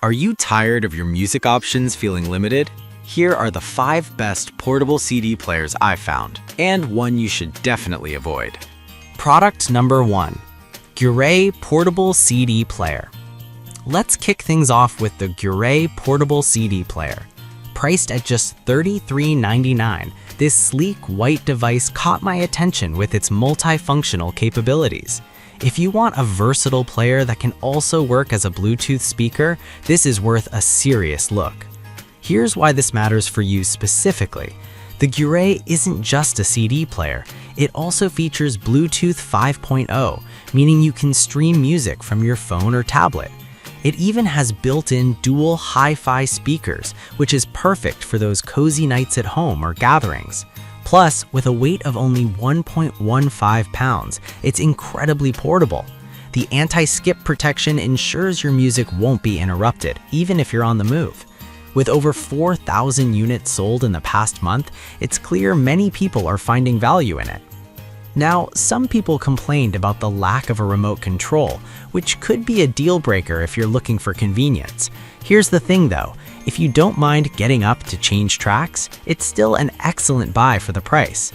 Are you tired of your music options feeling limited? Here are the 5 best portable CD players I found, and one you should definitely avoid. Product number 1. Gure Portable CD Player. Let's kick things off with the Gure Portable CD Player. Priced at just $33.99, this sleek white device caught my attention with its multifunctional capabilities. If you want a versatile player that can also work as a Bluetooth speaker, this is worth a serious look. Here's why this matters for you specifically. The Gure isn't just a CD player, it also features Bluetooth 5.0, meaning you can stream music from your phone or tablet. It even has built-in dual hi-fi speakers, which is perfect for those cozy nights at home or gatherings. Plus, with a weight of only 1.15 pounds, it's incredibly portable. The anti-skip protection ensures your music won't be interrupted, even if you're on the move. With over 4,000 units sold in the past month, it's clear many people are finding value in it. Now, some people complained about the lack of a remote control, which could be a deal breaker if you're looking for convenience. Here's the thing though, if you don't mind getting up to change tracks, it's still an excellent buy for the price.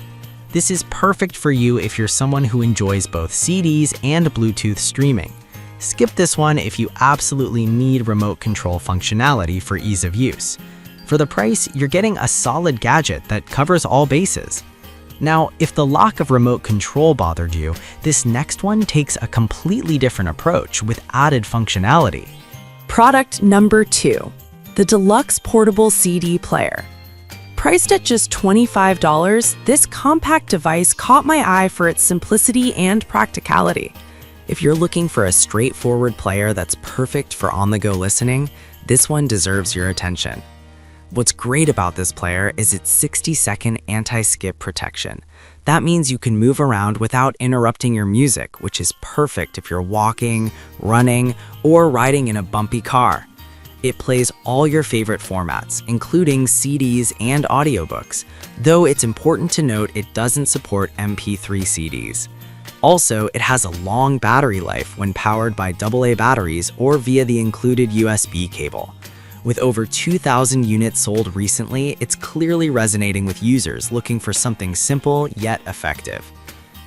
This is perfect for you if you're someone who enjoys both CDs and Bluetooth streaming. Skip this one if you absolutely need remote control functionality for ease of use. For the price, you're getting a solid gadget that covers all bases. Now, if the lack of remote control bothered you, this next one takes a completely different approach with added functionality. Product number 2. The Deluxe Portable CD Player. Priced at just $25, this compact device caught my eye for its simplicity and practicality. If you're looking for a straightforward player that's perfect for on-the-go listening, this one deserves your attention. What's great about this player is its 60-second anti-skip protection. That means you can move around without interrupting your music, which is perfect if you're walking, running, or riding in a bumpy car. It plays all your favorite formats, including CDs and audiobooks, though it's important to note it doesn't support MP3 CDs. Also, it has a long battery life when powered by AA batteries or via the included USB cable. With over 2,000 units sold recently, it's clearly resonating with users looking for something simple yet effective.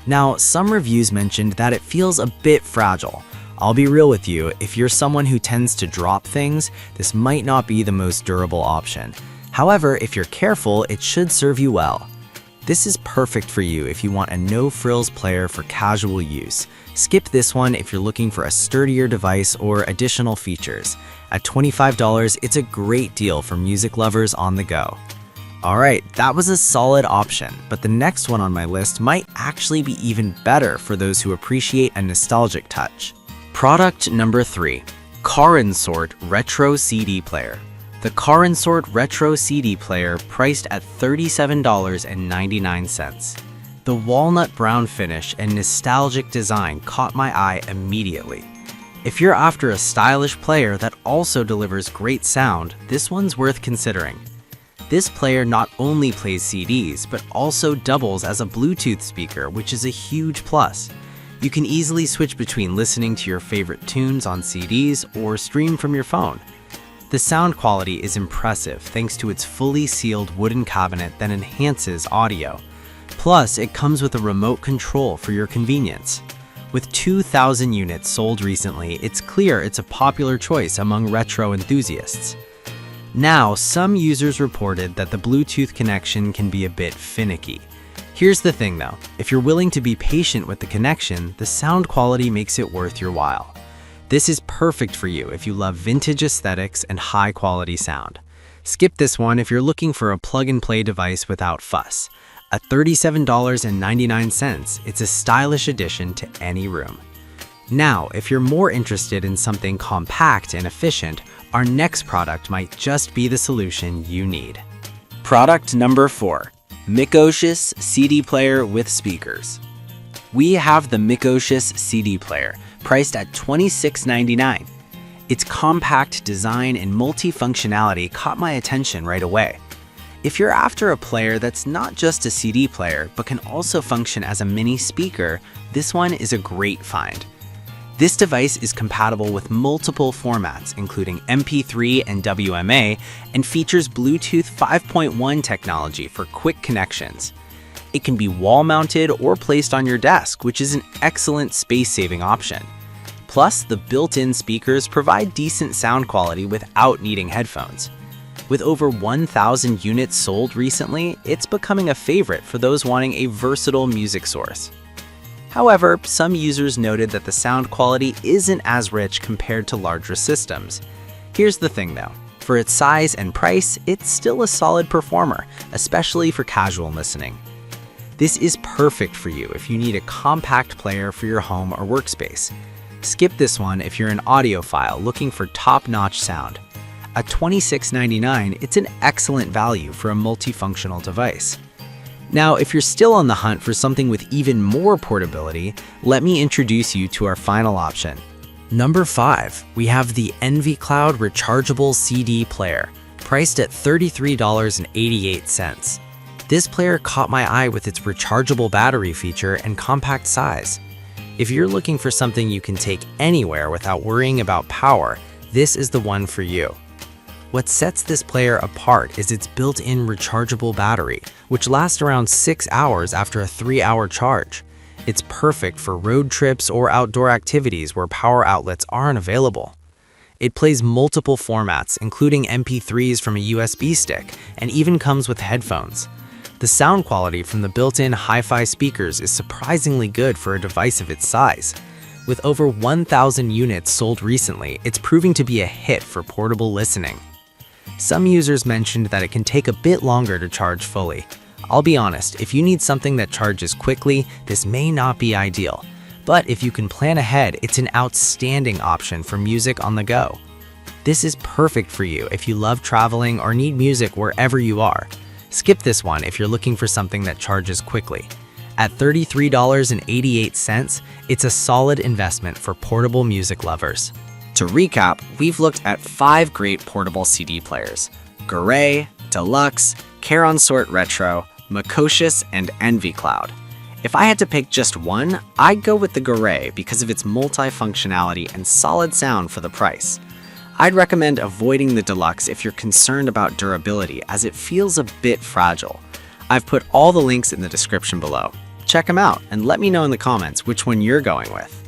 Now, some reviews mentioned that it feels a bit fragile. I'll be real with you, if you're someone who tends to drop things, this might not be the most durable option. However, if you're careful, it should serve you well. This is perfect for you if you want a no-frills player for casual use. Skip this one if you're looking for a sturdier device or additional features. At $25, it's a great deal for music lovers on the go. Alright, that was a solid option, but the next one on my list might actually be even better for those who appreciate a nostalgic touch. Product number 3. Car & Sort Retro CD Player. The Car & Sort Retro CD Player priced at $37.99. The walnut brown finish and nostalgic design caught my eye immediately. If you're after a stylish player that also delivers great sound, this one's worth considering. This player not only plays CDs, but also doubles as a Bluetooth speaker, which is a huge plus. You can easily switch between listening to your favorite tunes on CDs or stream from your phone. The sound quality is impressive thanks to its fully sealed wooden cabinet that enhances audio. Plus, it comes with a remote control for your convenience. With 2,000 units sold recently, it's clear it's a popular choice among retro enthusiasts. Now, some users reported that the Bluetooth connection can be a bit finicky. Here's the thing though, if you're willing to be patient with the connection, the sound quality makes it worth your while. This is perfect for you if you love vintage aesthetics and high-quality sound. Skip this one if you're looking for a plug-and-play device without fuss. At $37.99, it's a stylish addition to any room. Now, if you're more interested in something compact and efficient, our next product might just be the solution you need. Product number 4. Micocious CD Player with Speakers. We have the Micocious CD Player, priced at $26.99. Its compact design and multifunctionality caught my attention right away. If you're after a player that's not just a CD player, but can also function as a mini speaker, this one is a great find. This device is compatible with multiple formats, including MP3 and WMA, and features Bluetooth 5.1 technology for quick connections. It can be wall-mounted or placed on your desk, which is an excellent space-saving option. Plus, the built-in speakers provide decent sound quality without needing headphones. With over 1,000 units sold recently, it's becoming a favorite for those wanting a versatile music source. However, some users noted that the sound quality isn't as rich compared to larger systems. Here's the thing though, for its size and price, it's still a solid performer, especially for casual listening. This is perfect for you if you need a compact player for your home or workspace. Skip this one if you're an audiophile looking for top-notch sound. At $26.99, it's an excellent value for a multifunctional device. Now, if you're still on the hunt for something with even more portability, let me introduce you to our final option. Number 5, we have the Envy Cloud rechargeable CD player, priced at $33.88. This player caught my eye with its rechargeable battery feature and compact size. If you're looking for something you can take anywhere without worrying about power, this is the one for you. What sets this player apart is its built-in rechargeable battery, which lasts around 6 hours after a 3-hour charge. It's perfect for road trips or outdoor activities where power outlets aren't available. It plays multiple formats, including MP3s from a USB stick, and even comes with headphones. The sound quality from the built-in hi-fi speakers is surprisingly good for a device of its size. With over 1,000 units sold recently, it's proving to be a hit for portable listening. Some users mentioned that it can take a bit longer to charge fully. I'll be honest, if you need something that charges quickly, this may not be ideal. But if you can plan ahead, it's an outstanding option for music on the go. This is perfect for you if you love traveling or need music wherever you are. Skip this one if you're looking for something that charges quickly. At $33.88, it's a solid investment for portable music lovers. To recap, we've looked at 5 great portable CD players: Garay, Deluxe, Caronsort Retro, Macocious, and Envy Cloud. If I had to pick just one, I'd go with the Garay because of its multifunctionality and solid sound for the price. I'd recommend avoiding the Deluxe if you're concerned about durability, as it feels a bit fragile. I've put all the links in the description below. Check them out and let me know in the comments which one you're going with.